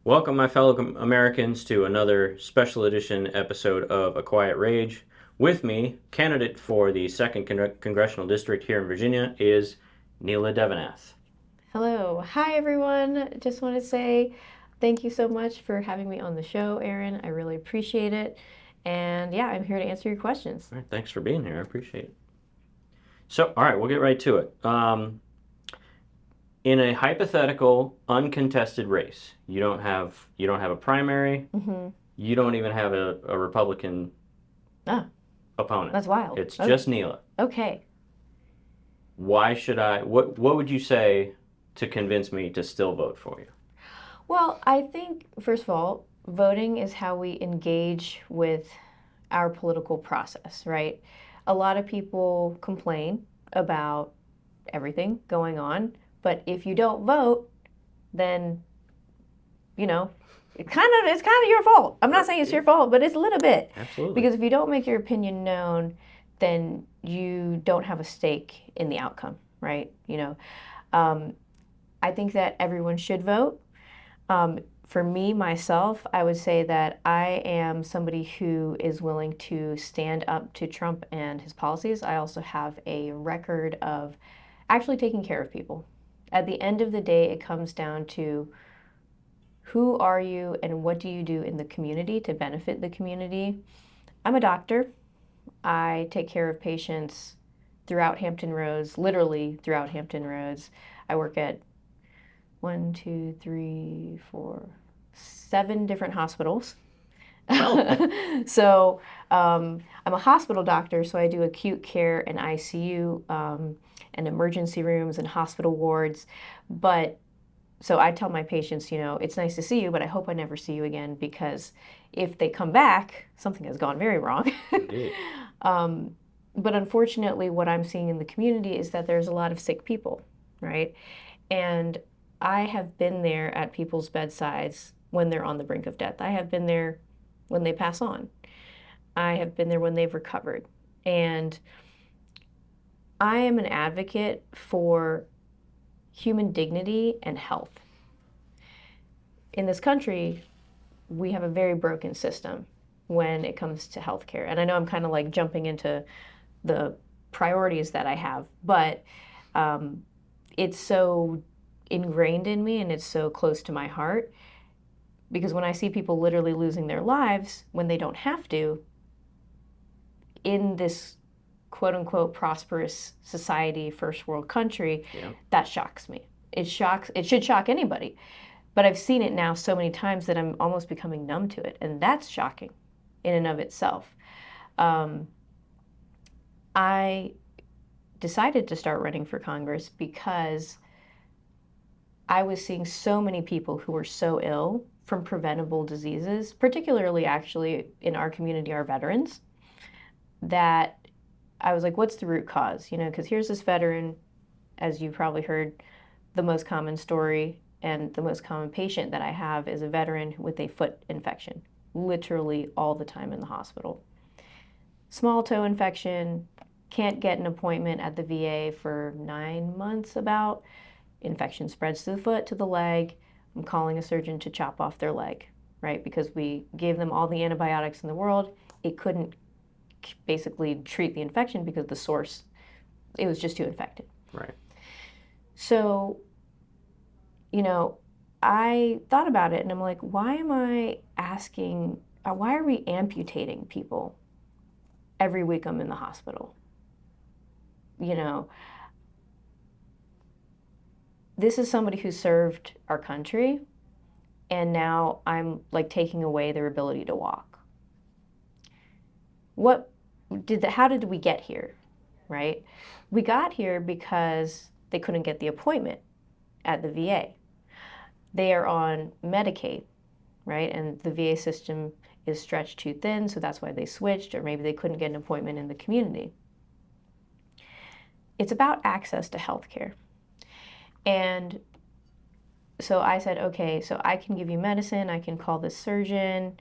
Welcome, my fellow Americans, to another special edition episode of A Quiet Rage. With me, candidate for the 2nd Congressional District here in Virginia, is Nila Devanath. Hello. Hi, everyone. Just want to say thank you so much for having me on the show, Aaron. I really appreciate it. And yeah, I'm here to answer your questions. All right, thanks for being here. I appreciate it. So, all right, we'll get right to it. In a hypothetical, uncontested race, you don't have a primary. Mm-hmm. You don't even have a Republican Ah, opponent. that's wild. It's just Nila. Okay. Why should I? What would you say to convince me to still vote for you? Well, I think, first of all, voting is how we engage with our political process, right? A lot of people complain about everything going on, but if you don't vote, then you know, it's kind of your fault. I'm not saying it's your fault, but it's a little bit. Absolutely. Because if you don't make your opinion known, then you don't have a stake in the outcome, right? Um, I think that everyone should vote. For me, myself, I would say that I am somebody who is willing to stand up to Trump and his policies. I also have a record of actually taking care of people. At the end of the day, it comes down to who are you and what do you do in the community to benefit the community? I'm a doctor. I take care of patients throughout Hampton Roads, literally throughout Hampton Roads. I work at 7 different hospitals. So I'm a hospital doctor, so I do acute care and ICU and emergency rooms and hospital wards. But so I tell my patients, it's nice to see you, but I hope I never see you again because if they come back, something has gone very wrong. Indeed. But unfortunately, what I'm seeing in the community is that there's a lot of sick people, right? And I have been there at people's bedsides when they're on the brink of death. I have been there when they pass on. I have been there when they've recovered. And I am an advocate for human dignity and health. In this country, we have a very broken system when it comes to healthcare. And I know I'm kind of like jumping into the priorities that I have, but it's so ingrained in me and it's so close to my heart because when I see people literally losing their lives when they don't have to in this quote unquote prosperous society, first world country, Yeah. that shocks me. It should shock anybody. But I've seen it now so many times that I'm almost becoming numb to it. And that's shocking in and of itself. Um, I decided to start running for Congress because I was seeing so many people who were so ill from preventable diseases, particularly actually in our community, our veterans, that I was like, what's the root cause? Because here's this veteran, as you probably heard, the most common story and the most common patient that I have is a veteran with a foot infection, literally all the time in the hospital. Small toe infection, can't get an appointment at the VA for 9 months about. Infection spreads to the foot, to the leg. I'm calling a surgeon to chop off their leg, right? Because we gave them all the antibiotics in the world. It couldn't basically treat the infection because the source, it was just too infected. Right. So, I thought about it and I'm like, why are we amputating people every week I'm in the hospital? This is somebody who served our country and now I'm like taking away their ability to walk. How did we get here, right? We got here because they couldn't get the appointment at the VA. They are on Medicaid, right? And the VA system is stretched too thin, so that's why they switched, or maybe they couldn't get an appointment in the community. It's about access to healthcare. And so I said, okay, so I can give you medicine, I can call this surgeon,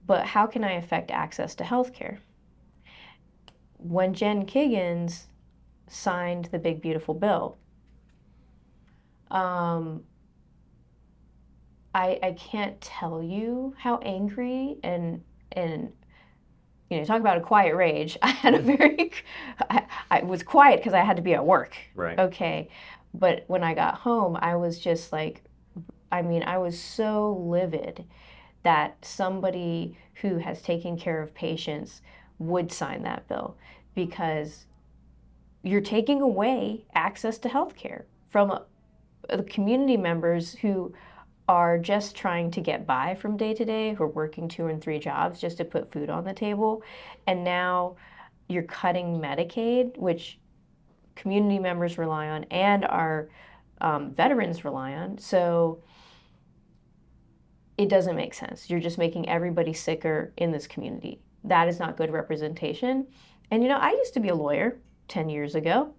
but how can I affect access to healthcare? When Jen Kiggins signed the Big Beautiful Bill, I can't tell you how angry and talk about a quiet rage. I had a very, I was quiet because I had to be at work. Right. Okay. But when I got home, I was just like, I was so livid that somebody who has taken care of patients would sign that bill, because you're taking away access to health care from the community members who are just trying to get by from day to day, who are working 2 and 3 jobs just to put food on the table. And now you're cutting Medicaid, which community members rely on and our veterans rely on. So it doesn't make sense. You're just making everybody sicker in this community. That is not good representation. And I used to be a lawyer 10 years ago.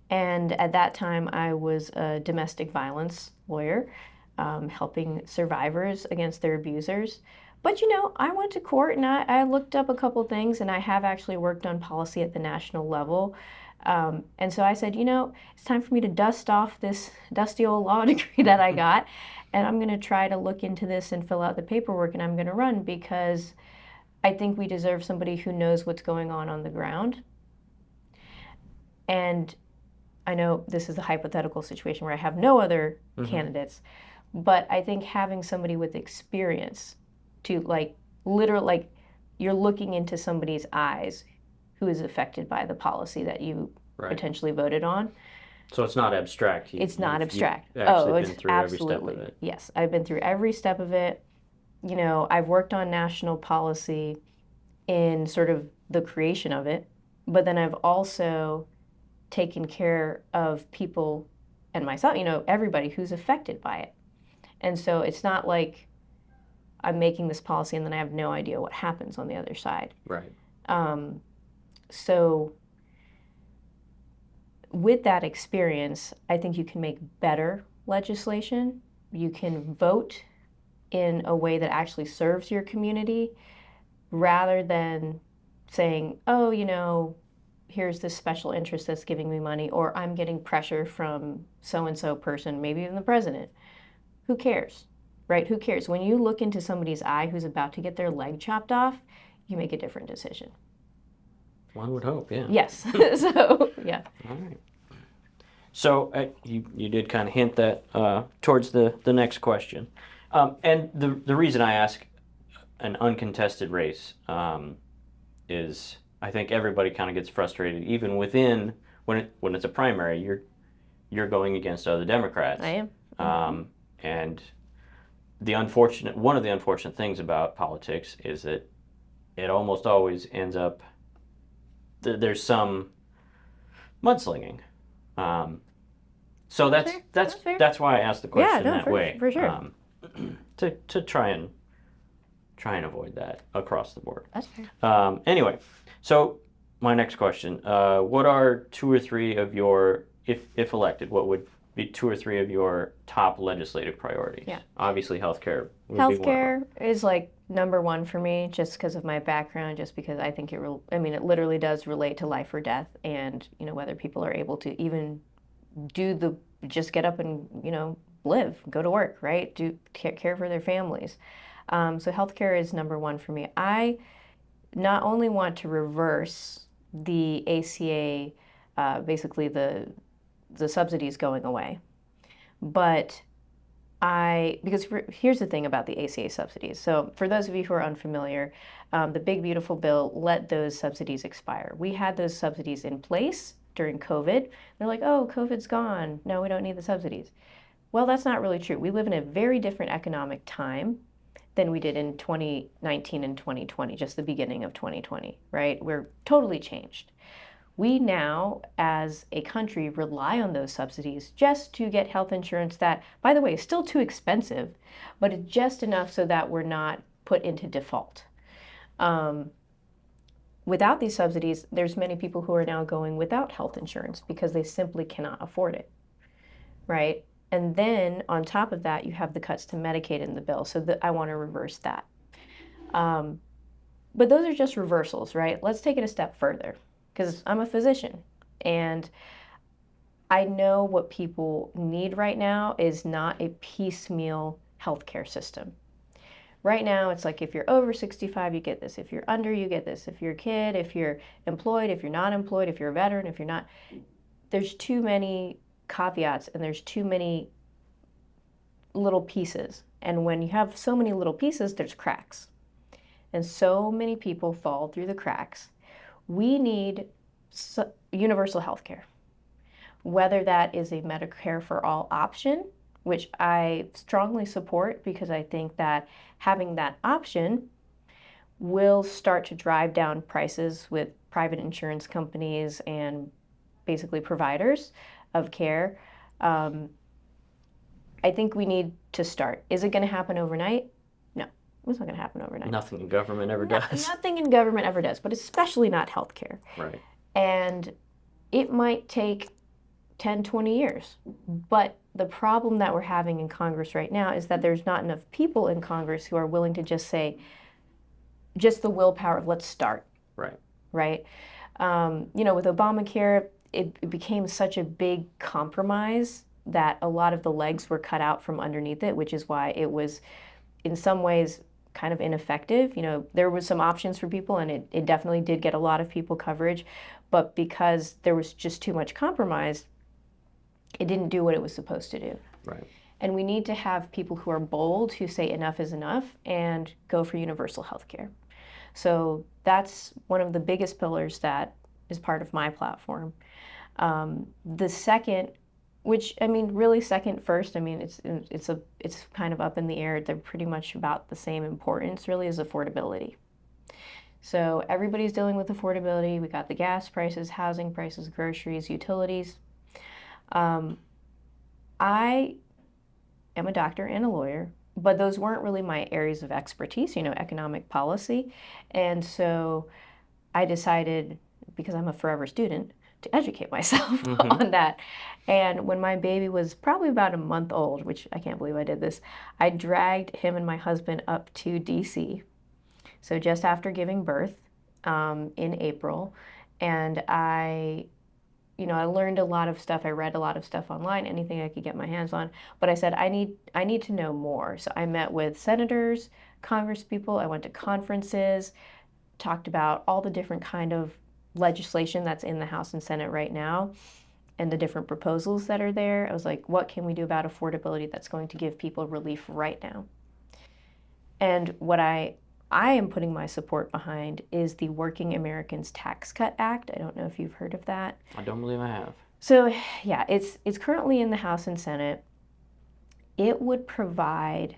And at that time, I was a domestic violence lawyer, helping survivors against their abusers. But I went to court and I looked up a couple things, and I have actually worked on policy at the national level. And so I said, it's time for me to dust off this dusty old law degree that I got, and I'm going to try to look into this and fill out the paperwork, and I'm going to run, because I think we deserve somebody who knows what's going on the ground. And I know this is a hypothetical situation where I have no other candidates, but I think having somebody with experience to literally, you're looking into somebody's eyes who is affected by the policy that you potentially voted on. So it's not abstract. It's not abstract. You've actually it's been through absolutely every step of it. Yes, I've been through every step of it. I've worked on national policy in sort of the creation of it, but then I've also taken care of people and myself, everybody who's affected by it. And so it's not like I'm making this policy and then I have no idea what happens on the other side. Right. So with that experience, I think you can make better legislation. You can vote in a way that actually serves your community, rather than saying, oh, here's this special interest that's giving me money, or I'm getting pressure from so-and-so person, maybe even the president. Who cares, right? Who cares? When you look into somebody's eye who's about to get their leg chopped off, you make a different decision. One would hope, yeah. Yes. So, yeah. All right. So you did kind of hint that towards the next question. And the reason I ask an uncontested race is I think everybody kind of gets frustrated, even within when it's a primary. You're going against other Democrats. I am. And one of the unfortunate things about politics is that it almost always ends up there's some mudslinging. So that's why I asked the question that way. For sure. To try and avoid that across the board. That's fair. Anyway, so my next question: what are 2 or 3 of your, if elected, what would be 2 or 3 of your top legislative priorities? Yeah. Obviously, healthcare. Healthcare is number 1 for me, just because of my background, just because I think it literally does relate to life or death, and whether people are able to even just get up and live, go to work, right? Do care for their families. So healthcare is number 1 for me. I not only want to reverse the ACA, basically the subsidies going away, but because here's the thing about the ACA subsidies. So for those of you who are unfamiliar, the Big Beautiful Bill let those subsidies expire. We had those subsidies in place during COVID. They're like, oh, COVID's gone. No, we don't need the subsidies. Well, that's not really true. We live in a very different economic time than we did in 2019 and 2020, just the beginning of 2020, right? We're totally changed. We now, as a country, rely on those subsidies just to get health insurance that, by the way, is still too expensive, but it's just enough so that we're not put into default. Without these subsidies, there's many people who are now going without health insurance because they simply cannot afford it, right? And then on top of that, you have the cuts to Medicaid in the bill. So I want to reverse that. But those are just reversals, right? Let's take it a step further, because I'm a physician, and I know what people need right now is not a piecemeal healthcare system. Right now, it's like if you're over 65, you get this. If you're under, you get this. If you're a kid, if you're employed, if you're not employed, if you're a veteran, if you're not. There's too many caveats and there's too many little pieces. And when you have so many little pieces, there's cracks. And so many people fall through the cracks. We need universal health care, whether that is a Medicare for all option, which I strongly support because I think that having that option will start to drive down prices with private insurance companies and basically providers of care. I think we need to start. Is it going to happen overnight? No, it's not going to happen overnight. Nothing in government ever does. Nothing in government ever does, but especially not healthcare. Right. And it might take 10, 20 years. But the problem that we're having in Congress right now is that there's not enough people in Congress who are willing to just say, just the willpower of let's start. Right. Right. With Obamacare, it became such a big compromise that a lot of the legs were cut out from underneath it, which is why it was in some ways kind of ineffective. There was some options for people and it definitely did get a lot of people coverage, but because there was just too much compromise, it didn't do what it was supposed to do. Right. And we need to have people who are bold, who say enough is enough and go for universal health care. So that's one of the biggest pillars that is part of my platform. The second, which really second first, it's kind of up in the air. They're pretty much about the same importance, really, is affordability. So everybody's dealing with affordability. We got the gas prices, housing prices, groceries, utilities. I am a doctor and a lawyer, but those weren't really my areas of expertise, economic policy. And so I decided, because I'm a forever student, to educate myself on that. And when my baby was probably about a month old, which I can't believe I did this, I dragged him and my husband up to DC. So just after giving birth in April. And I learned a lot of stuff. I read a lot of stuff online, anything I could get my hands on. But I said, I need to know more. So I met with senators, congresspeople. I went to conferences, talked about all the different kind of legislation that's in the House and Senate right now and the different proposals that are there. I was like, what can we do about affordability that's going to give people relief right now? And what I am putting my support behind is the Working Americans Tax Cut Act. I don't know if you've heard of that. I don't believe I have. So yeah, it's currently in the House and Senate. It would provide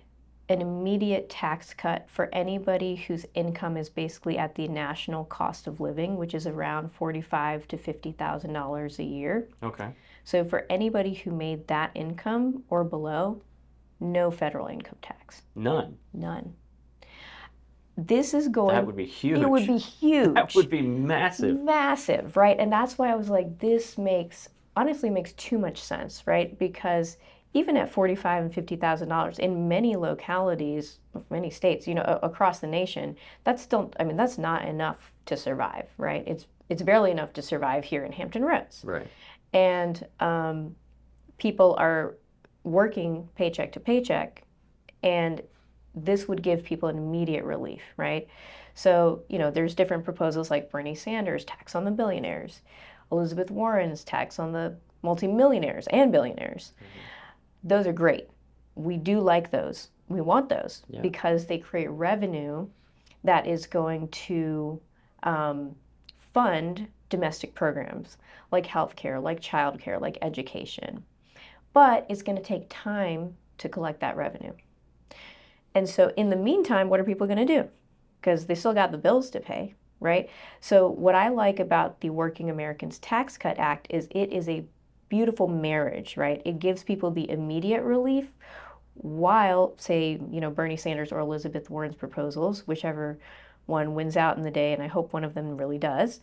an immediate tax cut for anybody whose income is basically at the national cost of living, which is around $45,000 to $50,000 a year. Okay. So for anybody who made that income or below, no federal income tax. None. This is going... That would be huge. It would be huge. That would be massive. Massive, right? And that's why I was like, this honestly makes too much sense, right? Because even at $45,000 and $50,000 in many localities, many states, across the nation, that's still, that's not enough to survive, right? It's barely enough to survive here in Hampton Roads. Right. And people are working paycheck to paycheck, and this would give people an immediate relief, right? So, there's different proposals like Bernie Sanders' tax on the billionaires, Elizabeth Warren's tax on the multimillionaires and billionaires. Those are great. We do like those. We want those because they create revenue that is going to fund domestic programs like healthcare, like childcare, like education. But it's going to take time to collect that revenue. And so in the meantime, what are people going to do? Because they still got the bills to pay, right? So what I like about the Working Americans Tax Cut Act is it is a beautiful marriage, right? It gives people the immediate relief while, say, Bernie Sanders or Elizabeth Warren's proposals, whichever one wins out in the day, and I hope one of them really does,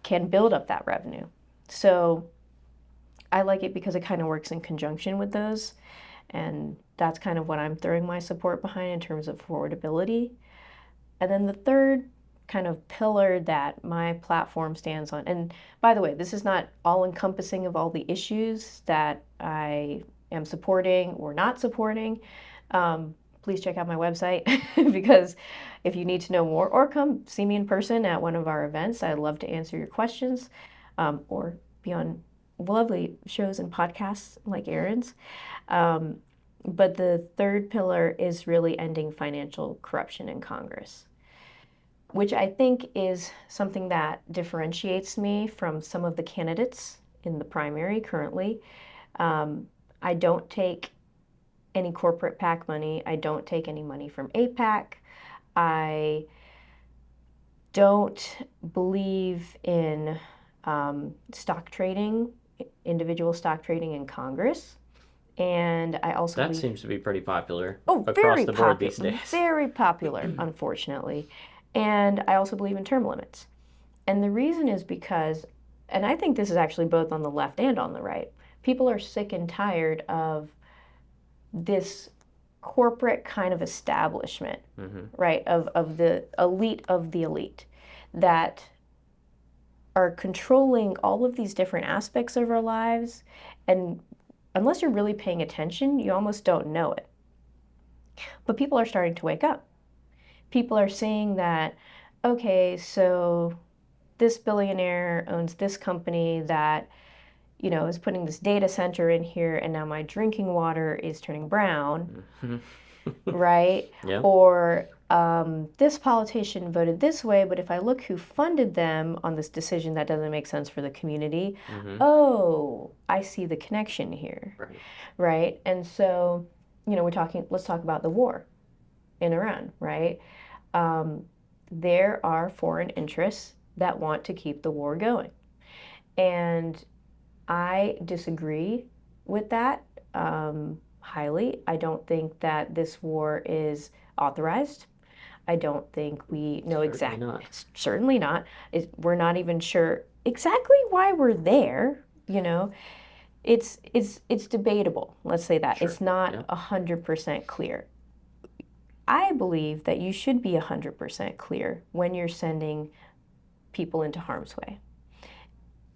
can build up that revenue. So I like it because it kind of works in conjunction with those. And that's kind of what I'm throwing my support behind in terms of affordability. And then the third kind of pillar that my platform stands on. And by the way, this is not all encompassing of all the issues that I am supporting or not supporting. Please check out my website because if you need to know more, or come see me in person at one of our events, I'd love to answer your questions, or be on lovely shows and podcasts like Aaron's. But the third pillar is really ending financial corruption in Congress, which I think is something that differentiates me from some of the candidates in the primary currently. I don't take any corporate PAC money. I don't take any money from APAC. I don't believe in stock trading, individual stock trading in Congress. And I also That believe, seems to be pretty popular across very the board these popular, days. very popular, unfortunately. And I also believe in term limits. And the reason is because, and I think this is actually both on the left and on the right, people are sick and tired of this corporate kind of establishment, right, of the elite that are controlling all of these different aspects of our lives. And unless you're really paying attention, you almost don't know it. But people are starting to wake up. People are seeing that, okay, so this billionaire owns this company that, you know, is putting this data center in here, and now my drinking water is turning brown, right? Yeah. Or this politician voted this way, but if I look who funded them on this decision that doesn't make sense for the community, oh, I see the connection here, Right. right? And so, you know, let's talk about the war in Iran, right? There are foreign interests that want to keep the war going. And I disagree with that highly. I don't think that this war is authorized. I don't think we know exactly. Certainly not. We're not even sure exactly why we're there. You know, it's debatable. Let's say that. Sure. It's not 100% clear. I believe that you should be 100% clear when you're sending people into harm's way.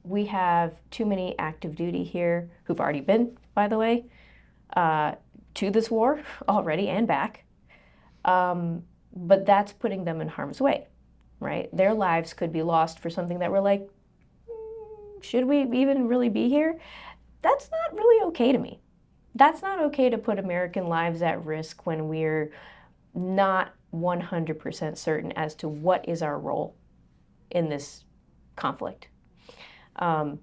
We have too many active duty here who've already been, by the way, to this war already and back. But that's putting them in harm's way, right? Their lives could be lost for something that we're like, should we even really be here? That's not really okay to me. That's not okay to put American lives at risk when we're not 100% certain as to what is our role in this conflict. Not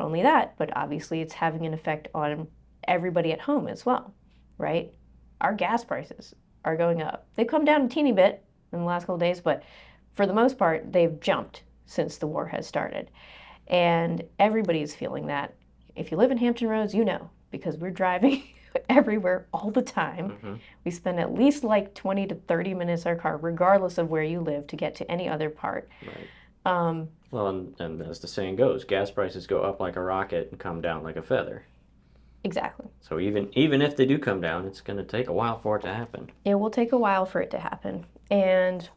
only that, but obviously it's having an effect on everybody at home as well, right? Our gas prices are going up. They've come down a teeny bit in the last couple of days, but for the most part, they've jumped since the war has started. And everybody is feeling that. If you live in Hampton Roads, you know, because we're driving everywhere all the time. We spend at least like 20 to 30 minutes in our car, regardless of where you live, to get to any other part. Right. Well, and as the saying goes, gas prices go up like a rocket and come down like a feather. Exactly. So even if they do come down, it's going to take a while for it to happen. It will take a while for it to happen. And,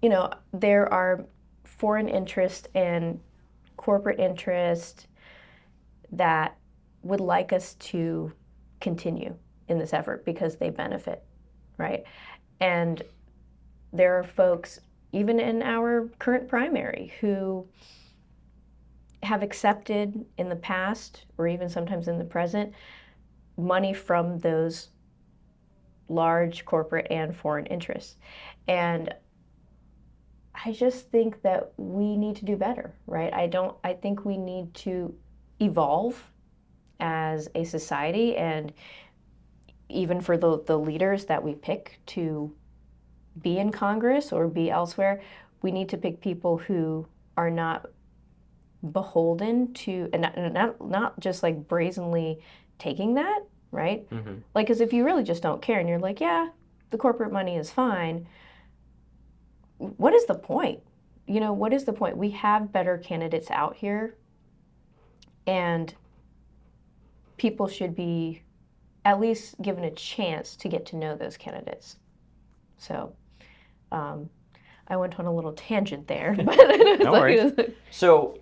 you know, there are foreign interest and corporate interest that would like us to continue in this effort because they benefit, right? And there are folks, even in our current primary, who have accepted in the past, or even sometimes in the present, money from those large corporate and foreign interests. And I just think that we need to do better, right? I think we need to evolve as a society, and even for the leaders that we pick to be in Congress or be elsewhere, we need to pick people who are not beholden to, and not just like brazenly taking that, right? Like, because if you really just don't care and you're like, yeah, the corporate money is fine, what is the point? You know, what is the point? We have better candidates out here, and people should be at least given a chance to get to know those candidates. So I went on a little tangent there, but it was No worries. So,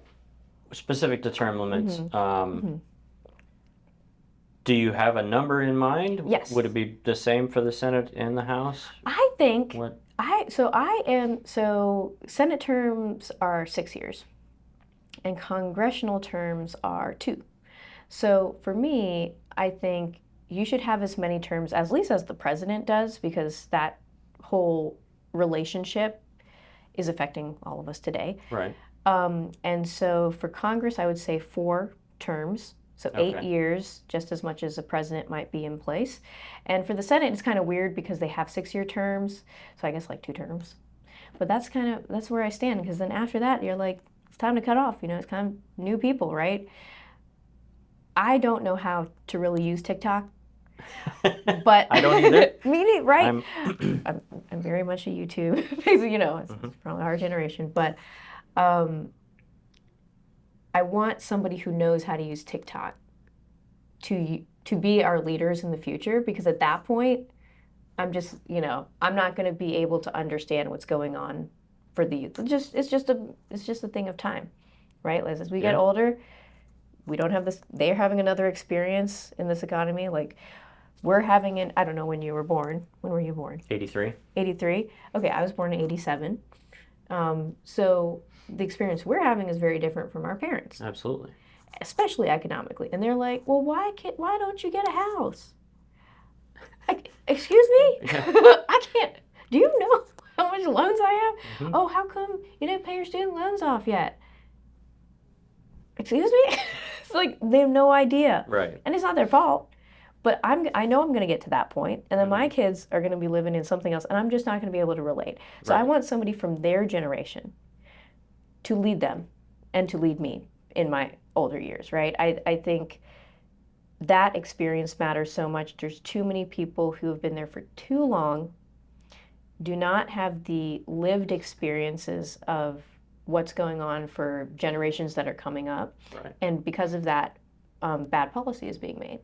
specific to term limits, do you have a number in mind? Yes. Would it be the same for the Senate and the House? I think What? so Senate terms are 6 years and congressional terms are 2. So for me, I think you should have as many terms at least as the president does, because that whole relationship is affecting all of us today. Right. And so for Congress, I would say 4 terms. So 8 years, just as much as the president might be in place. And for the Senate, it's kind of weird because they have 6-year terms. So I guess like 2 terms. But that's where I stand, because then after that, you're like, it's time to cut off. It's kind of new people, right? I don't know how to really use TikTok, but I don't either. Me neither, right? I'm very much a YouTube, it's from our generation. But I want somebody who knows how to use TikTok to be our leaders in the future, because at that point, I'm just, I'm not going to be able to understand what's going on for the youth. It's just a thing of time, right, Liz? As we get older, we don't have this. They're having another experience in this economy. Like, we're having it. I don't know when you were born. When were you born? 83. 83. Okay, I was born in 87. So the experience we're having is very different from our parents. Absolutely. Especially economically. And they're like, well, why don't you get a house? Excuse me? Yeah. I can't. Do you know how much loans I have? Oh, how come you didn't pay your student loans off yet? Excuse me? It's like they have no idea. Right. And it's not their fault. But I know I'm going to get to that point, and then my kids are going to be living in something else, and I'm just not going to be able to relate. So I want somebody from their generation to lead them and to lead me in my older years, right? I think that experience matters so much. There's too many people who have been there for too long, do not have the lived experiences of what's going on for generations that are coming up. Right. And because of that, bad policy is being made.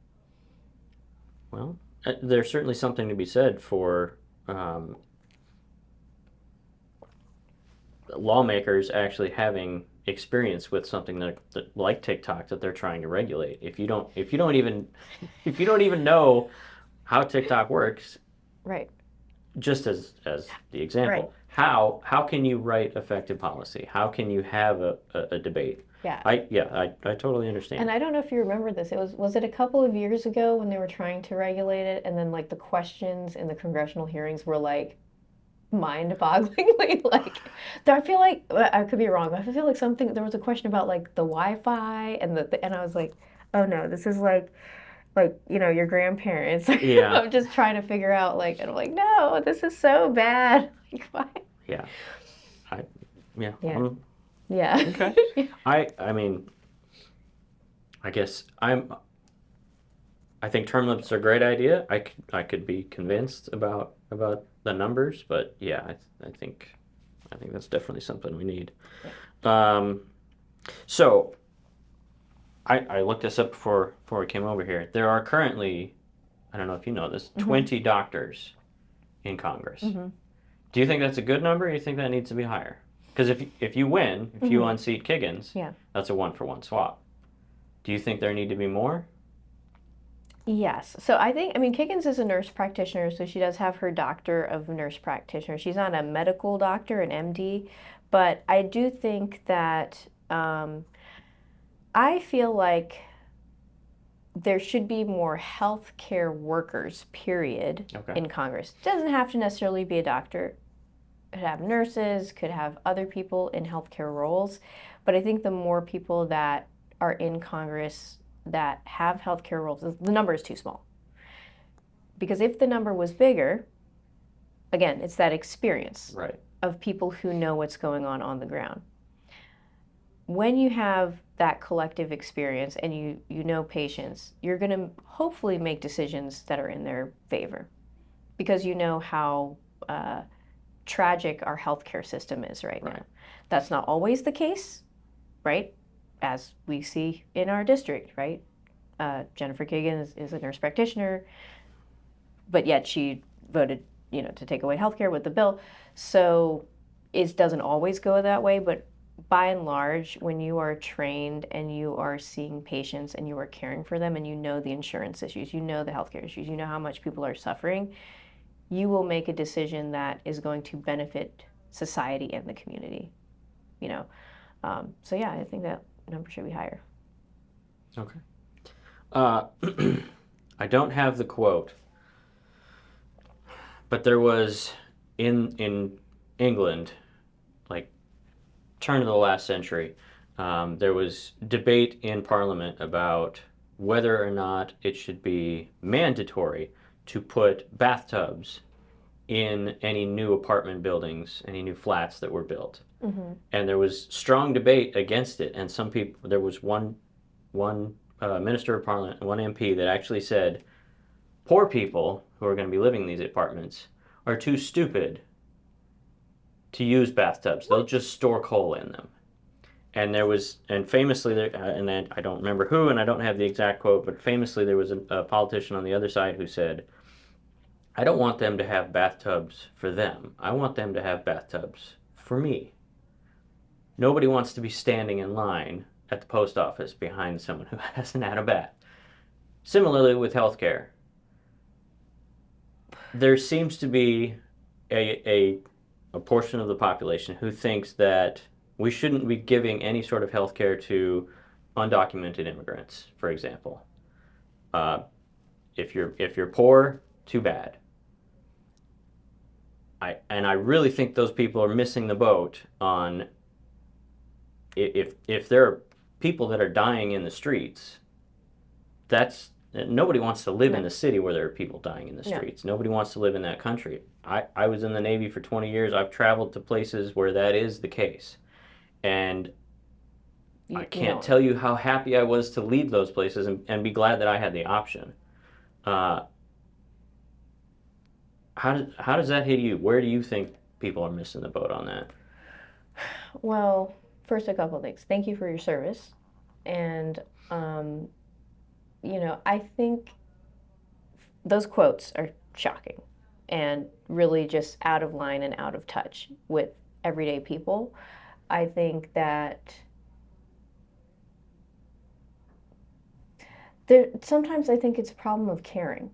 Well, there's certainly something to be said for lawmakers actually having experience with something that like TikTok that they're trying to regulate. If you don't even know how TikTok works, right? Just as the example, right. How can you write effective policy? How can you have a debate? Yeah. I totally understand. And I don't know if you remember this. Was it a couple of years ago when they were trying to regulate it, and then like the questions in the congressional hearings were like mind-bogglingly like, I feel like, I could be wrong, but I feel like there was a question about like the Wi-Fi and I was like, oh no, this is like your grandparents. Yeah. I'm just trying to figure out and I'm like, no, this is so bad. Like, why? Yeah. Yeah. Yeah. Okay. I mean, I guess I think term limits are a great idea. I could be convinced about the numbers, but yeah, I think that's definitely something we need. Yeah. So I looked this up before we came over here. There are currently, I don't know if you know this, 20 doctors in Congress. Do you think that's a good number, or do you think that needs to be higher? Because if you win, if you unseat Kiggins, that's a 1-for-1 swap. Do you think there need to be more? Yes. So Kiggins is a nurse practitioner, so she does have her doctor of nurse practitioner. She's not a medical doctor, an MD, but I do think that I feel like there should be more healthcare workers, period, in Congress. It doesn't have to necessarily be a doctor. Could have nurses, could have other people in healthcare roles. But I think the more people that are in Congress that have healthcare roles, the number is too small. Because if the number was bigger, again, it's that experience of people who know what's going on the ground. When you have that collective experience and you know patients, you're going to hopefully make decisions that are in their favor, because you know how tragic our healthcare system is right now. That's not always the case, right? As we see in our district, right? Jennifer Kiggins is a nurse practitioner, but yet she voted, to take away healthcare with the bill. So it doesn't always go that way, but by and large, when you are trained and you are seeing patients and you are caring for them and you know the insurance issues, you know the healthcare issues, you know how much people are suffering, you will make a decision that is going to benefit society and the community, you know. So yeah, I think that number should be higher. Okay. I don't have the quote, but there was in England, like turn of the last century, there was debate in Parliament about whether or not it should be mandatory to put bathtubs in any new apartment buildings, any new flats that were built. Mm-hmm. And there was strong debate against it. And some people, there was one minister of parliament, one MP that actually said, poor people who are going to be living in these apartments are too stupid to use bathtubs. They'll just store coal in them. And there was, and famously, and then I don't remember who, and I don't have the exact quote, but famously there was a politician on the other side who said, I don't want them to have bathtubs for them. I want them to have bathtubs for me. Nobody wants to be standing in line at the post office behind someone who hasn't had a bath. Similarly with healthcare, there seems to be a portion of the population who thinks that we shouldn't be giving any sort of healthcare to undocumented immigrants, for example. If you're poor, too bad. I really think those people are missing the boat on if there are people that are dying in the streets, that's nobody wants to live in the city where there are people dying in the streets. Nobody wants to live in that country. I was in the Navy for 20 years. I've traveled to places where that is the case. And I can't tell you how happy I was to leave those places and be glad that I had the option. How does that hit you? Where do you think people are missing the boat on that? Well, first, a couple of things. Thank you for your service. And, I think those quotes are shocking and really just out of line and out of touch with everyday people. I think that sometimes I think it's a problem of caring.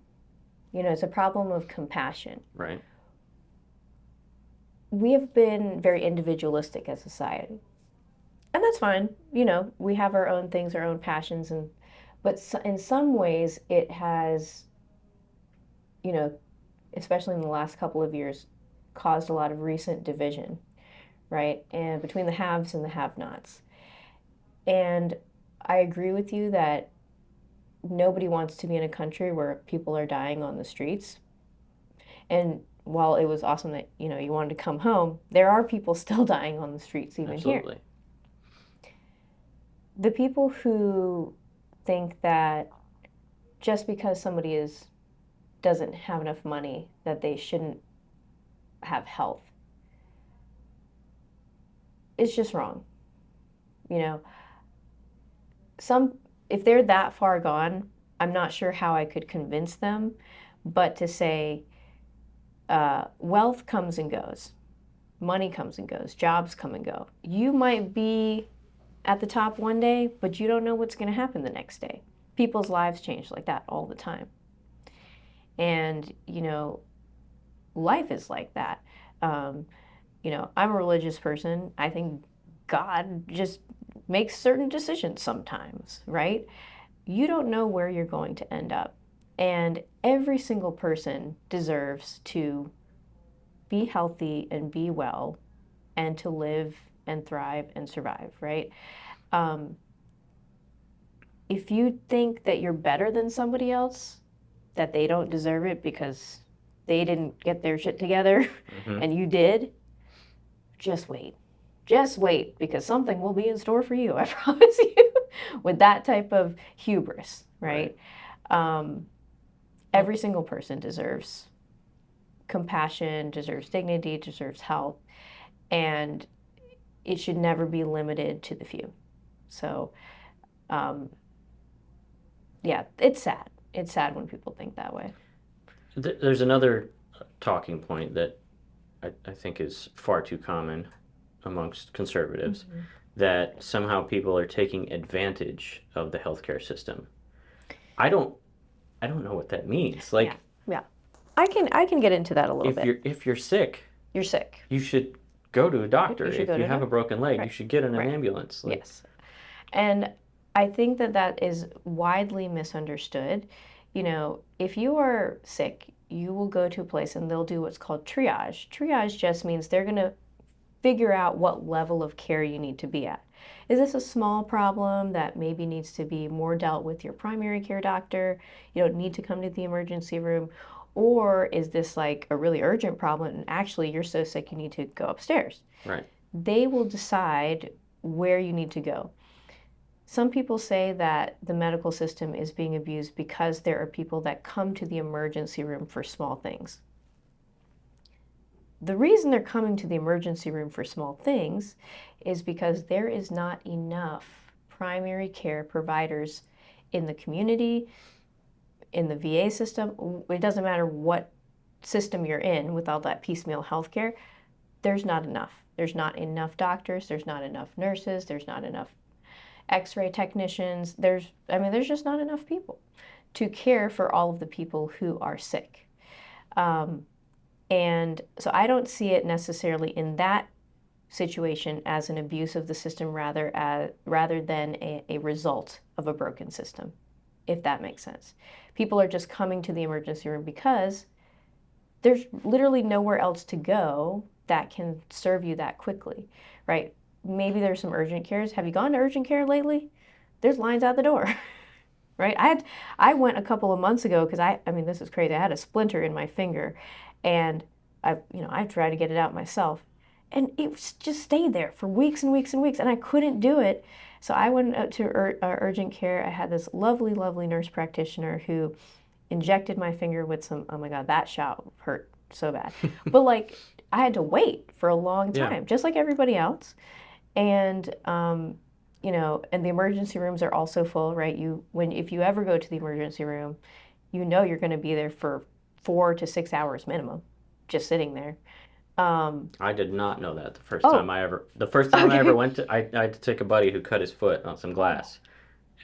It's a problem of compassion. Right. We have been very individualistic as a society. And that's fine. We have our own things, our own passions, but in some ways it has, especially in the last couple of years, caused a lot of recent division, right? And between the haves and the have-nots. And I agree with you that nobody wants to be in a country where people are dying on the streets. And while it was awesome that, you wanted to come home, there are people still dying on the streets even Absolutely. here. The people who think that just because somebody doesn't have enough money that they shouldn't have health is just wrong. If they're that far gone, I'm not sure how I could convince them, but to say wealth comes and goes, money comes and goes, jobs come and go. You might be at the top one day, but you don't know what's going to happen the next day. People's lives change like that all the time. And, life is like that. I'm a religious person. I think God just makes certain decisions sometimes, right? You don't know where you're going to end up. And every single person deserves to be healthy and be well and to live and thrive and survive, right? If you think that you're better than somebody else, that they don't deserve it because they didn't get their shit together and you did, just wait. Just wait, because something will be in store for you, I promise you, with that type of hubris, right? Every single person deserves compassion, deserves dignity, deserves health, and it should never be limited to the few. So, yeah, it's sad. It's sad when people think that way. There's another talking point that I think is far too common amongst conservatives, that somehow people are taking advantage of the healthcare system. I don't I don't know what that means. Yeah, Like, yeah. I can get into that a little bit. if you're sick, You're sick. you should go to a doctor. You should go If to you a have a doctor. broken leg, you Right. should get in an Right. ambulance. Like, Yes. And I think that that is widely misunderstood. You know, if you are sick, you will go to a place and they'll do what's called triage. Triage just means they're going to figure out what level of care you need to be at. Is this a small problem that maybe needs to be more dealt with your primary care doctor? You don't need to come to the emergency room. Or is this like a really urgent problem and actually you're so sick you need to go upstairs? right. They will decide where you need to go. Some people say that the medical system is being abused because there are people that come to the emergency room for small things. The reason they're coming to the emergency room for small things is because there is not enough primary care providers in the community, in the VA system. It doesn't matter what system you're in with all that piecemeal healthcare, there's not enough. There's not enough doctors, there's not enough nurses, there's not enough x-ray technicians. There's just not enough people to care for all of the people who are sick. And so I don't see it necessarily in that situation as an abuse of the system rather than a result of a broken system, if that makes sense. People are just coming to the emergency room because there's literally nowhere else to go that can serve you that quickly, right? Maybe there's some urgent cares. Have you gone to urgent care lately? There's lines out the door, right? I went a couple of months ago because I mean this is crazy. I had a splinter in my finger, and I tried to get it out myself, and it just stayed there for weeks and weeks and weeks, and I couldn't do it. So I went out to urgent care. I had this lovely, lovely nurse practitioner who injected my finger with some. Oh my God, that shot hurt so bad. But like I had to wait for a long Yeah. time, just like everybody else. And and the emergency rooms are also full, right? If you ever go to the emergency room, you know you're going to be there for 4 to 6 hours minimum, just sitting there. I did not know that the first time I Okay. ever went to, I had to take a buddy who cut his foot on some glass,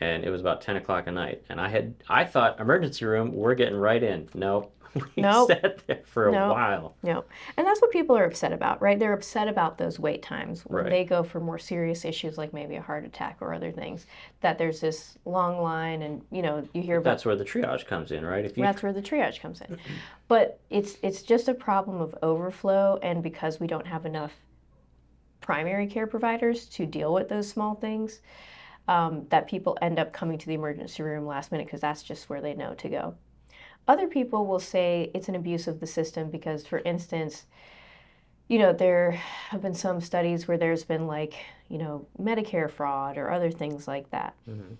and it was about 10 o'clock at night, and I thought emergency room, we're getting right in. Nope. We Nope. sat there for a Nope. while. No. And that's what people are upset about, right? They're upset about those wait times when Right. they go for more serious issues like maybe a heart attack or other things, that there's this long line and, you hear about. That's where the triage comes in, right? That's where the triage comes in. But it's just a problem of overflow, and because we don't have enough primary care providers to deal with those small things, that people end up coming to the emergency room last minute because that's just where they know to go. Other people will say it's an abuse of the system because, for instance, there have been some studies where there's been Medicare fraud or other things like that. Mm-hmm.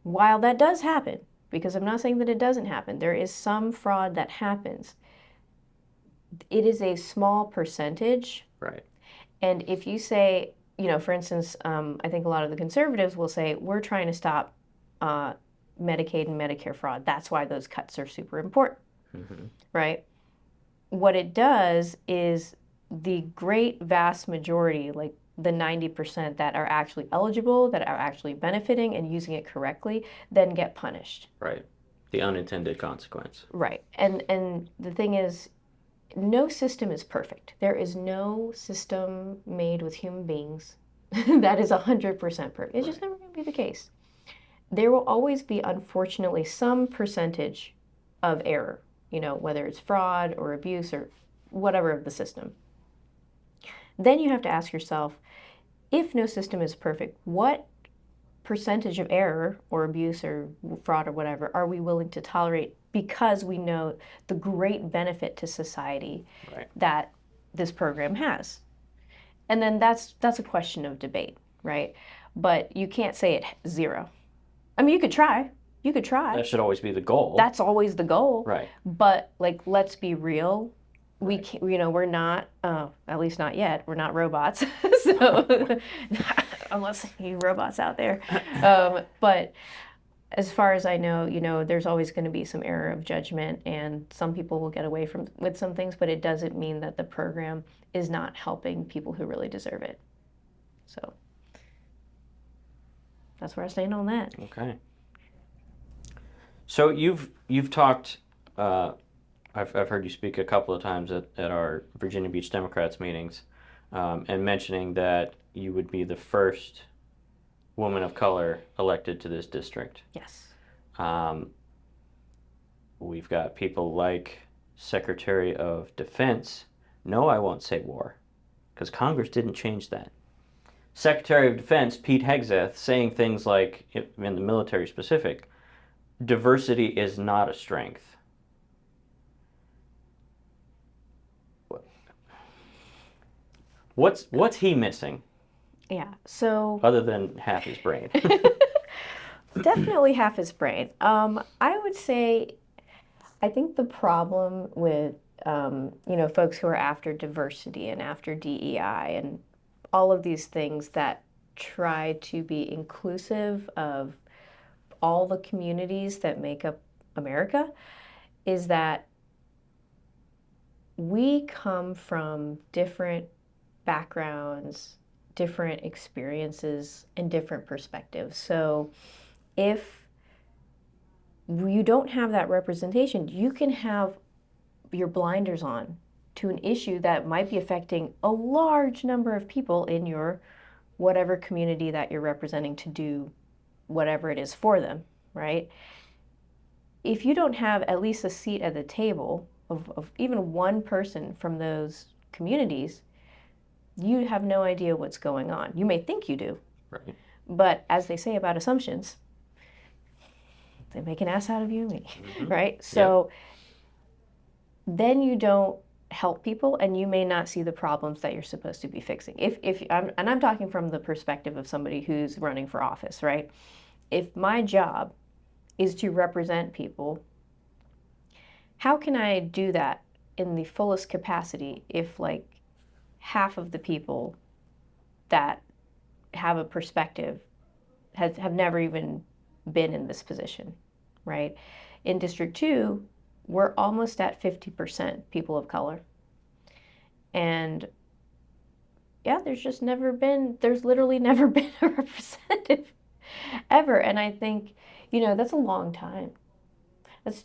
While that does happen, because I'm not saying that it doesn't happen, there is some fraud that happens. It is a small percentage. Right. And if you say, for instance, I think a lot of the conservatives will say, we're trying to stop Medicaid and Medicare fraud. That's why those cuts are super important, right? What it does is the great vast majority, like the 90% that are actually eligible, that are actually benefiting and using it correctly, then get punished. Right. The unintended consequence. Right. And the thing is, no system is perfect. There is no system made with human beings that is 100% perfect. It's just never going to be the case. There will always be, unfortunately, some percentage of error, whether it's fraud or abuse or whatever of the system. Then you have to ask yourself, if no system is perfect, what percentage of error or abuse or fraud or whatever are we willing to tolerate because we know the great benefit to society that this program has? And then that's a question of debate, right? But you can't say it zero. I mean, you could try. That should always be the goal. That's always the goal. Right. But let's be real. We can't, we're not, at least not yet. We're not robots. So unless you robots out there, but as far as I know, there's always going to be some error of judgment, and some people will get away with some things, but it doesn't mean that the program is not helping people who really deserve it. So that's where I stand on that. Okay. So you've talked. I've heard you speak a couple of times at our Virginia Beach Democrats meetings, and mentioning that you would be the first woman of color elected to this district. Yes. We've got people like Secretary of Defense. No, I won't say war, because Congress didn't change that. Secretary of Defense Pete Hegseth saying things like, in the military specific, diversity is not a strength. What's he missing? Yeah. So other than half his brain. Definitely half his brain. I would say, I think the problem with folks who are after diversity and after DEI and all of these things that try to be inclusive of all the communities that make up America is that we come from different backgrounds, different experiences, and different perspectives. So if you don't have that representation, you can have your blinders on to an issue that might be affecting a large number of people in your whatever community that you're representing to do whatever it is for them, right? If you don't have at least a seat at the table of even one person from those communities, you have no idea what's going on. You may think you do, right? But as they say about assumptions, they make an ass out of you and me, right? So then you don't help people, and you may not see the problems that you're supposed to be fixing. I'm talking from the perspective of somebody who's running for office, right? If my job is to represent people, how can I do that in the fullest capacity if like half of the people that have a perspective have never even been in this position, right? In District 2, we're almost at 50% people of color. And yeah, there's literally never been a representative ever. And I think, that's a long time. That's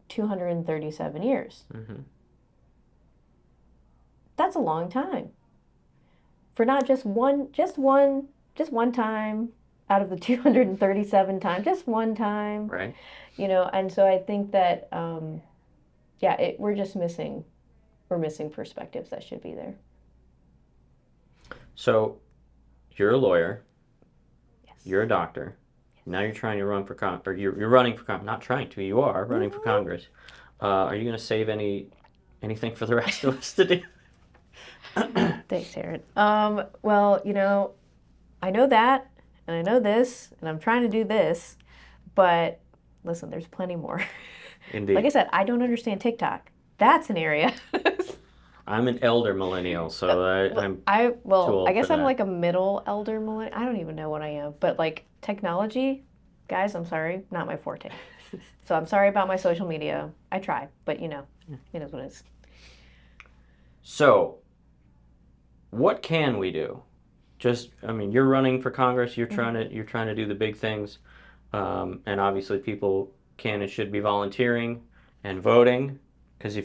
237 years. Mm-hmm. That's a long time. For not just one time out of the 237 times, just one time. Right. And so I think that, we're missing perspectives that should be there. So, you're a lawyer. Yes. You're a doctor. Now you're trying to run for you're running for not trying to. You are running for Congress. Are you going to save anything for the rest of us to do? Thanks, Aaron. Well, I know that, and I know this, and I'm trying to do this, but listen, there's plenty more. Indeed. Like I said, I don't understand TikTok. That's an area. I'm an elder millennial, so I guess for I'm that. like a middle elder millennial. I don't even know what I am, but like technology, guys, I'm sorry, not my forte. So I'm sorry about my social media. I try, but it is what it is. So, what can we do? You're running for Congress. You're trying to do the big things, and obviously people can and should be volunteering and voting. Because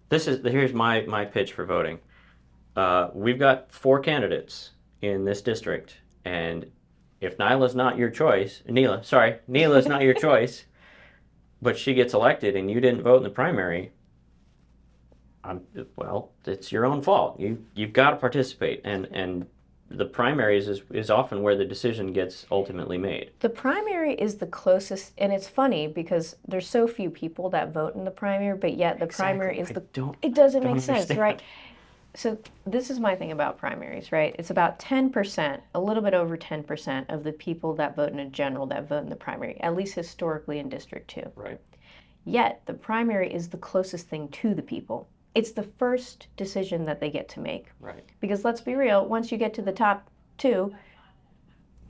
here's my pitch for voting. We've got 4 candidates in this district, and if Nila's not your choice, Nila's not your choice, but she gets elected and you didn't vote in the primary, it's your own fault. You've got to participate, and the primaries is often where the decision gets ultimately made. The primary is the closest, and it's funny because there's so few people that vote in the primary, but yet the primary is it doesn't make sense, right? So this is my thing about primaries, right? It's about 10%, a little bit over 10% of the people that vote in a general that vote in the primary, at least historically in District 2. Right. Yet the primary is the closest thing to the people. It's the first decision that they get to make. Right. Because let's be real, once you get to the top 2,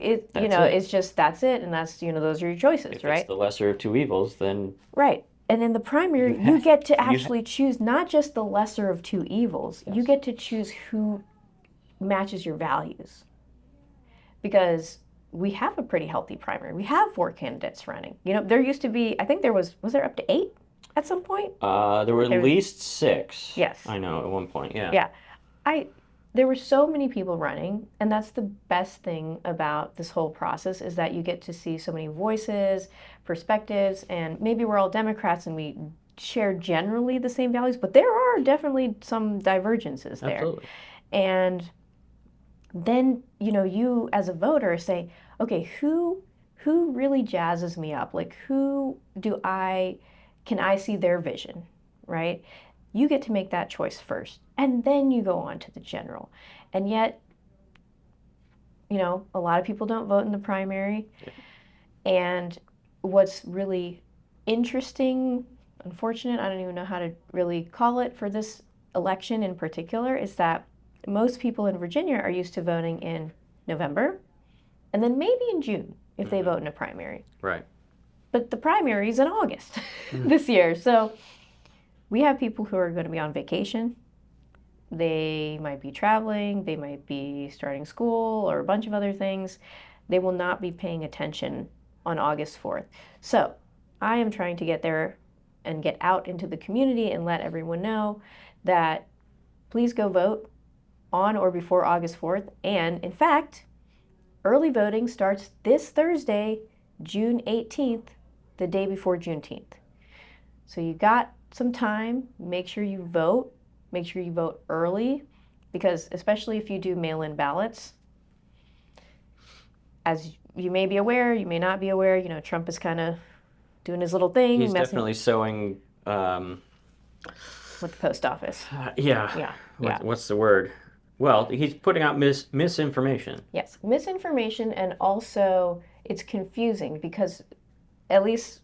That's it. it's just, that's it, and that's, those are your choices, If right? it's the lesser of two evils, then Right. And in the primary, you get to actually choose not just the lesser of two evils, you get to choose who matches your values. Because we have a pretty healthy primary. We have 4 candidates running. There used to be, I think was there up to 8 at some point? There were at least 6. Yes. I know, at one point, yeah. Yeah. There were so many people running, and that's the best thing about this whole process, is that you get to see so many voices, perspectives, and maybe we're all Democrats and we share generally the same values, but there are definitely some divergences there. Absolutely. And then, you as a voter say, okay, who really jazzes me up? Like, can I see their vision, right? You get to make that choice first, and then you go on to the general. And yet, a lot of people don't vote in the primary. Yeah. And what's really interesting, unfortunate, I don't even know how to really call it for this election in particular, is that most people in Virginia are used to voting in November and then maybe in June if they vote in a primary. Right. But the primary is in August this year. So we have people who are going to be on vacation. They might be traveling. They might be starting school or a bunch of other things. They will not be paying attention on August 4th. So I am trying to get there and get out into the community and let everyone know that please go vote on or before August 4th. And in fact, early voting starts this Thursday, June 18th, the day before Juneteenth. So you got some time. Make sure you vote. Make sure you vote early, because especially if you do mail-in ballots, as you may be aware, you may not be aware, Trump is kind of doing his little thing. He's definitely sowing... with the post office. Yeah. What's the word? Well, he's putting out misinformation. Yes, misinformation, and also it's confusing because at least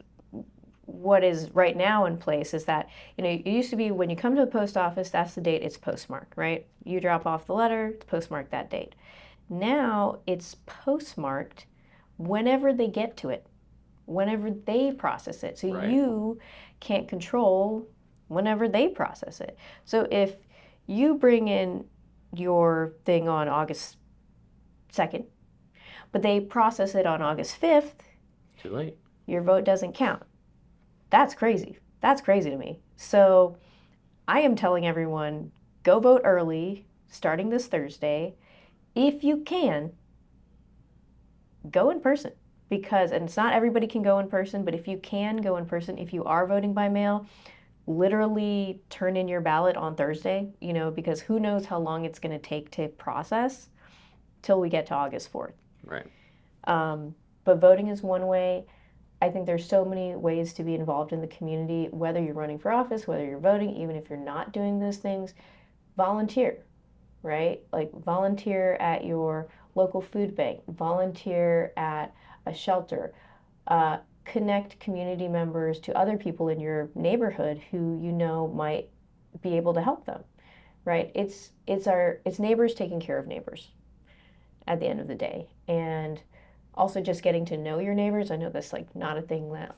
what is right now in place is that, it used to be when you come to the post office, that's the date it's postmarked, right? You drop off the letter, it's postmarked that date. Now it's postmarked whenever they get to it, whenever they process it. So Right. You can't control whenever they process it. So if you bring in your thing on August 2nd, but they process it on August 5th, too late. Your vote doesn't count. That's crazy. That's crazy to me. So I am telling everyone, go vote early, starting this Thursday. If you can, go in person. And it's not everybody can go in person, but if you can go in person, if you are voting by mail, literally turn in your ballot on Thursday, because who knows how long it's going to take to process till we get to August 4th. Right. But voting is one way. I think there's so many ways to be involved in the community, whether you're running for office, whether you're voting, even if you're not doing those things. Volunteer, right? Like, volunteer at your local food bank, volunteer at a shelter, connect community members to other people in your neighborhood who might be able to help them, right? It's neighbors taking care of neighbors at the end of the day. And also just getting to know your neighbors. I know that's not a thing that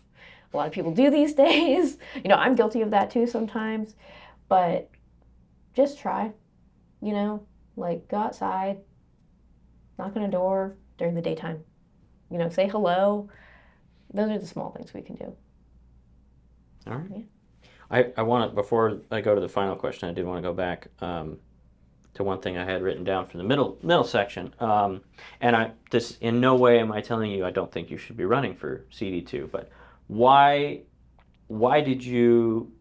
a lot of people do these days. I'm guilty of that too sometimes, but just try, go outside, knock on a door during the daytime, say hello. Those are the small things we can do. All right. Yeah. I want to, before I go to the final question, I did want to go back to one thing I had written down for the middle section. And this in no way am I telling you I don't think you should be running for CD2, but why did you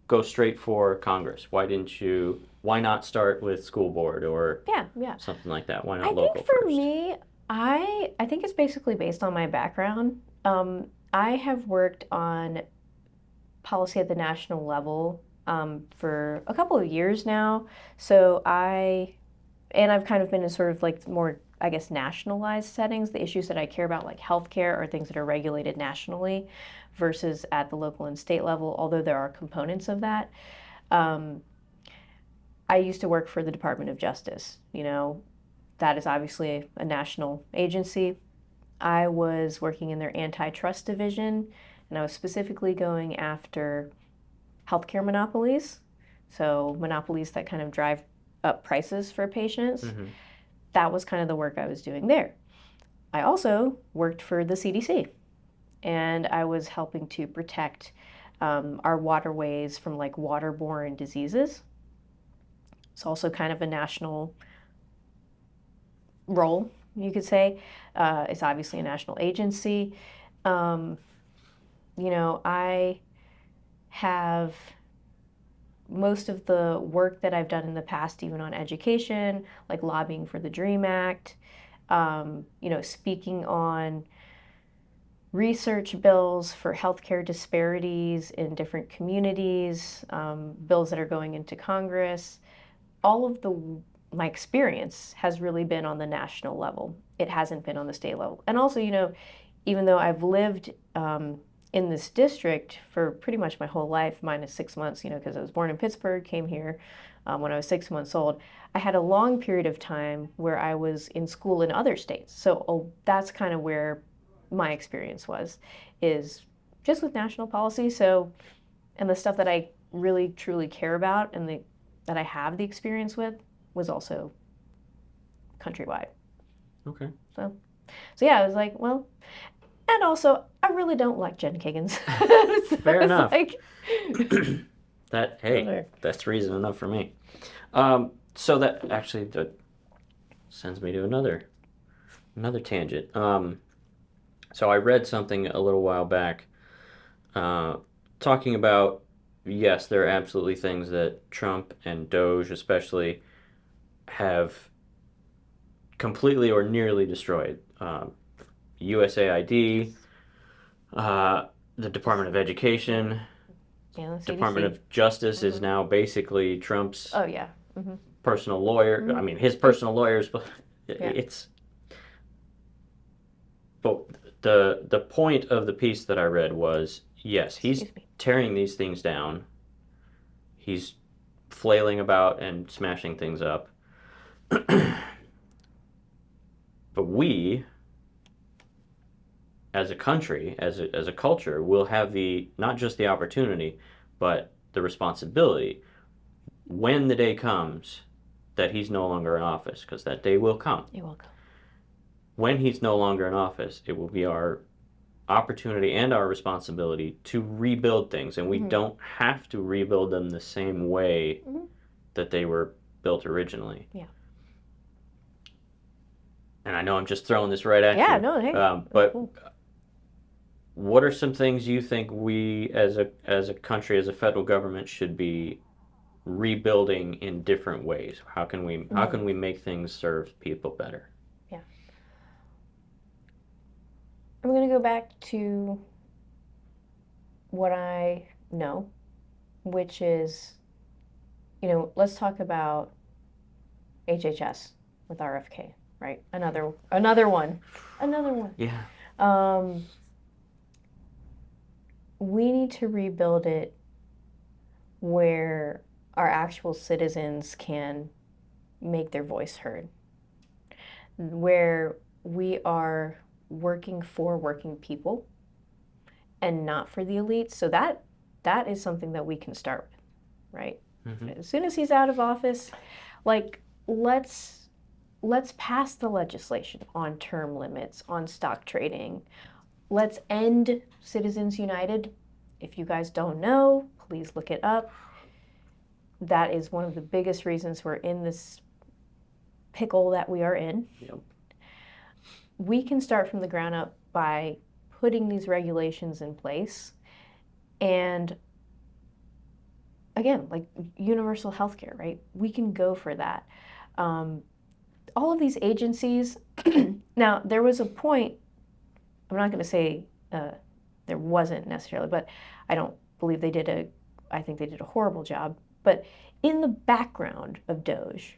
go straight for Congress? Why not start with school board or something like that? Why not local I think for first? me, I think it's basically based on my background. I have worked on policy at the national level for a couple of years now. So I've kind of been in sort of more, I guess, nationalized settings. The issues that I care about, like healthcare, are things that are regulated nationally versus at the local and state level, although there are components of that. I used to work for the Department of Justice. That is obviously a national agency. I was working in their antitrust division, and I was specifically going after healthcare monopolies. So monopolies that kind of drive up prices for patients. Mm-hmm. That was kind of the work I was doing there. I also worked for the CDC, and I was helping to protect our waterways from like waterborne diseases. It's also kind of a national role, you could say. It's obviously a national agency. I have most of the work that I've done in the past, even on education, like lobbying for the DREAM Act, speaking on research bills for healthcare disparities in different communities, bills that are going into Congress. All of my experience has really been on the national level. It hasn't been on the state level. And also, even though I've lived in this district for pretty much my whole life, minus 6 months, because I was born in Pittsburgh, came here when I was 6 months old. I had a long period of time where I was in school in other states. So that's kind of where my experience is just with national policy. So, and the stuff that I really truly care about and that I have the experience with was also countrywide. Okay. So yeah, I was like, well, and also I really don't like Jen Kiggins. So Fair enough. Like, that's reason enough for me. So that sends me to another tangent. So I read something a little while back talking about, yes, there are absolutely things that Trump and Doge especially have completely or nearly destroyed. USAID, the Department of Education, Department of Justice is now basically Trump's personal lawyer. I mean, his personal lawyers, but it's... But the point of the piece that I read was, yes, he's tearing these things down. He's flailing about and smashing things up. But we, as a country, as a culture, will have not just the opportunity, but the responsibility when the day comes that he's no longer in office, because that day will come. It will come. When he's no longer in office, it will be our opportunity and our responsibility to rebuild things, and we don't have to rebuild them the same way that they were built originally. Yeah. And I know I'm just throwing this right at you. Yeah, no, hey. But cool. What are some things you think we, as a country, as a federal government, should be rebuilding in different ways? How can we make things serve people better? Yeah. I'm going to go back to what I know, which is, let's talk about HHS with RFK, right? Another one. Yeah. We need to rebuild it where our actual citizens can make their voice heard, where we are working for working people and not for the elites. So that is something that we can start with, right? Mm-hmm. As soon as he's out of office, like, let's pass the legislation on term limits, on stock trading. Let's end Citizens United. If you guys don't know, please look it up. That is one of the biggest reasons we're in this pickle that we are in. Yep. We can start from the ground up by putting these regulations in place. And again, like universal health care, right? We can go for that. All of these agencies, now there was a point, I'm not going to say there wasn't necessarily, but I don't believe I think they did a horrible job. But in the background of Doge,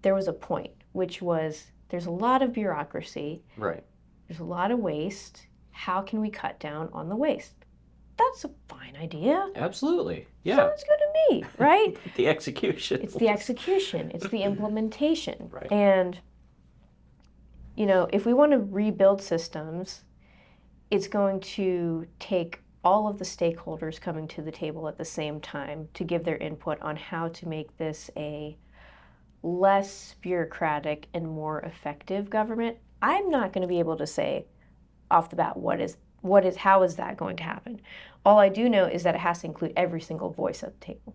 there was a point, which was there's a lot of bureaucracy. Right. There's a lot of waste. How can we cut down on the waste? That's a fine idea. Absolutely. Yeah. Sounds good to me, right? The execution. It's the execution. It's the implementation. Right. And, if we want to rebuild systems, it's going to take all of the stakeholders coming to the table at the same time to give their input on how to make this a less bureaucratic and more effective government. I'm not going to be able to say off the bat how is that going to happen. All I do know is that it has to include every single voice at the table.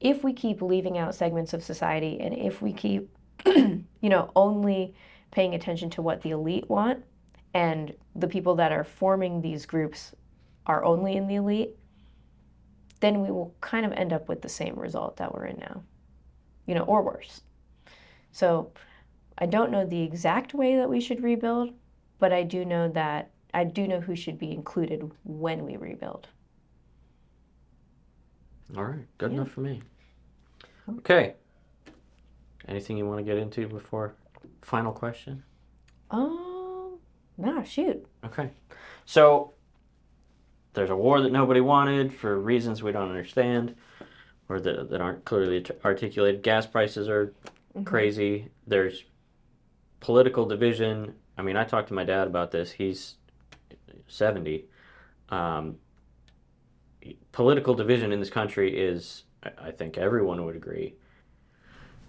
If we keep leaving out segments of society, and if we keep only paying attention to what the elite want, and the people that are forming these groups are only in the elite, then we will kind of end up with the same result that we're in now, or worse. So I don't know the exact way that we should rebuild, but I do know who should be included when we rebuild. All right, good enough for me. Okay. Anything you want to get into before final question? No, shoot. Okay. So there's a war that nobody wanted for reasons we don't understand, or that aren't clearly articulated. Gas prices are crazy. There's political division. I mean, I talked to my dad about this. He's 70. Political division in this country is, I think everyone would agree,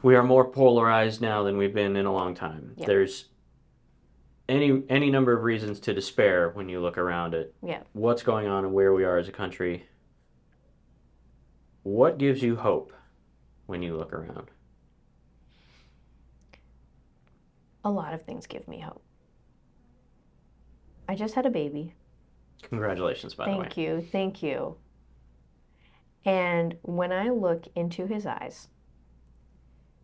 we are more polarized now than we've been in a long time. Yep. There's any number of reasons to despair when you look around at what's going on and where we are as a country. What gives you hope when you look around? A lot of things give me hope. I just had a baby. Congratulations, by the way. Thank you. And when I look into his eyes,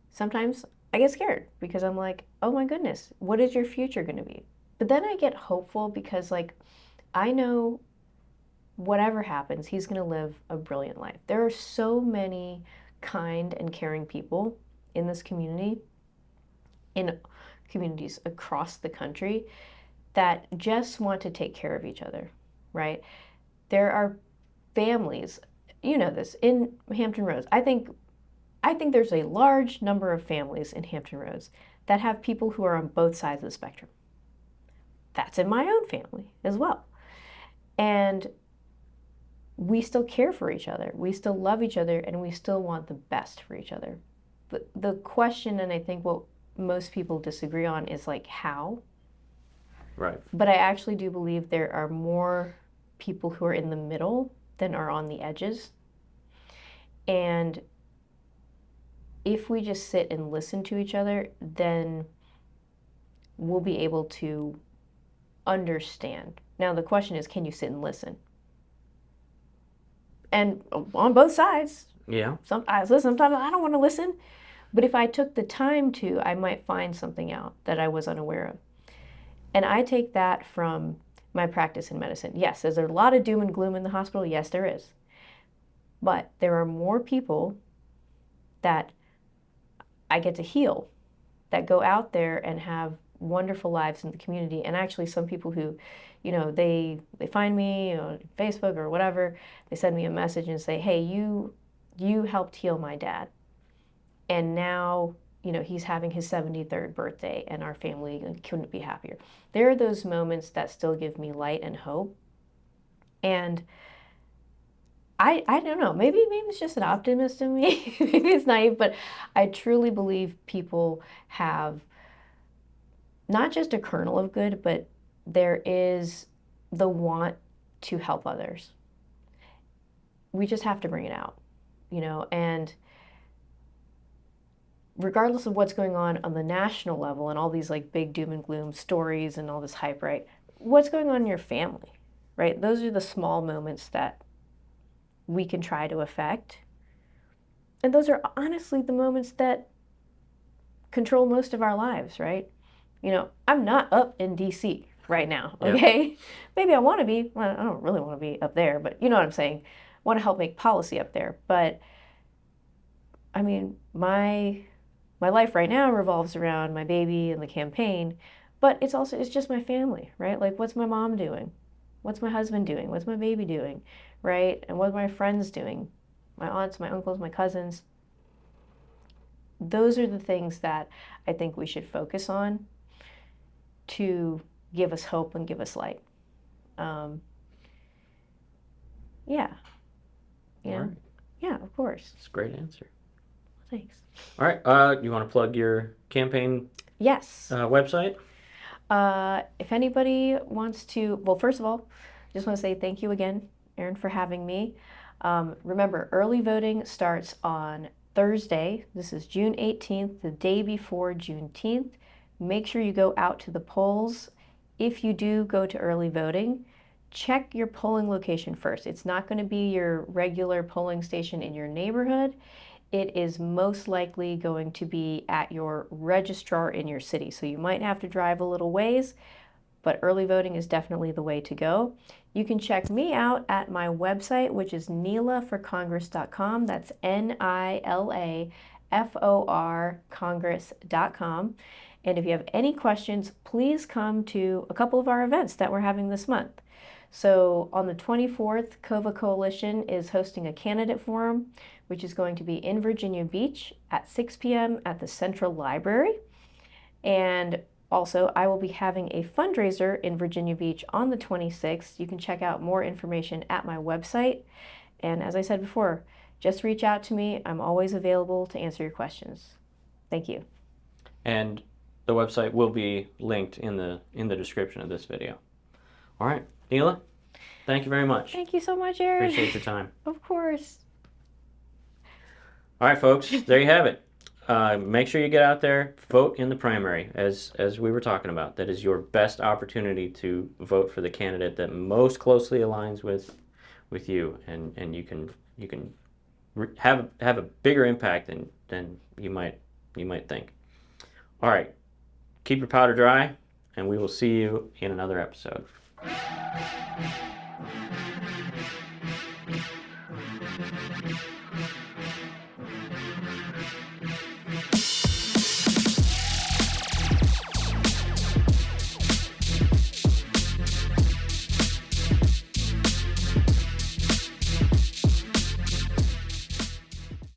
sometimes I get scared because I'm like, oh my goodness, what is your future going to be? But then I get hopeful because, I know whatever happens, he's going to live a brilliant life. There are so many kind and caring people in this community, in communities across the country, that just want to take care of each other, right? There are families, this, in Hampton Roads. I think there's a large number of families in Hampton Roads that have people who are on both sides of the spectrum. That's in my own family as well. And we still care for each other. We still love each other, and we still want the best for each other. The question, and I think what most people disagree on, is how. Right. But I actually do believe there are more people who are in the middle than are on the edges. And if we just sit and listen to each other, then we'll be able to understand. Now, the question is, can you sit and listen? And on both sides. Yeah. Sometimes I don't want to listen. But if I took the time to, I might find something out that I was unaware of. And I take that from my practice in medicine. Yes, is there a lot of doom and gloom in the hospital? Yes, there is. But there are more people that I get to heal, that go out there and have wonderful lives in the community. And actually some people who, they find me on Facebook or whatever, they send me a message and say, hey, you helped heal my dad. And now, he's having his 73rd birthday and our family couldn't be happier. There are those moments that still give me light and hope. And I don't know, maybe it's just an optimist in me. Maybe it's naive, but I truly believe people have not just a kernel of good, but there is the want to help others. We just have to bring it out, and regardless of what's going on the national level and all these big doom and gloom stories and all this hype, right? What's going on in your family, right? Those are the small moments that we can try to affect. And those are honestly the moments that control most of our lives, right? I'm not up in DC right now, okay? Yep. Maybe I want to be. Well, I don't really want to be up there, but you know what I'm saying. I want to help make policy up there. But, I mean, my life right now revolves around my baby and the campaign, but it's just my family, right? What's my mom doing? What's my husband doing? What's my baby doing, right? And what are my friends doing? My aunts, my uncles, my cousins. Those are the things that I think we should focus on. to give us hope and give us light. Yeah. All right. Yeah, of course. That's a great answer. Thanks. All right. You want to plug your campaign Yes. website? If anybody wants to, well, first of all, I just want to say thank you again, Aaron, for having me. Remember, early voting starts on Thursday. This is June 18th, the day before Juneteenth. Make sure you go out to the polls. If you do go to early voting, check your polling location first. It's not going to be your regular polling station in your neighborhood. It is most likely going to be at your registrar in your city. So you might have to drive a little ways, but early voting is definitely the way to go. You can check me out at my website, which is nilaforcongress.com. That's NILAFOR Congress.com. And if you have any questions, please come to a couple of our events that we're having this month. So on the 24th, COVA Coalition is hosting a candidate forum, which is going to be in Virginia Beach at 6 p.m. at the Central Library. And also, I will be having a fundraiser in Virginia Beach on the 26th. You can check out more information at my website. And as I said before, just reach out to me. I'm always available to answer your questions. Thank you. And the website will be linked in the description of this video. All right, Nila, thank you very much. Thank you so much, Aaron. Appreciate your time. Of course. All right, folks, there you have it. Make sure you get out there, vote in the primary, as we were talking about. That is your best opportunity to vote for the candidate that most closely aligns with you, and you can have a bigger impact than you might think. All right, keep your powder dry, and we will see you in another episode.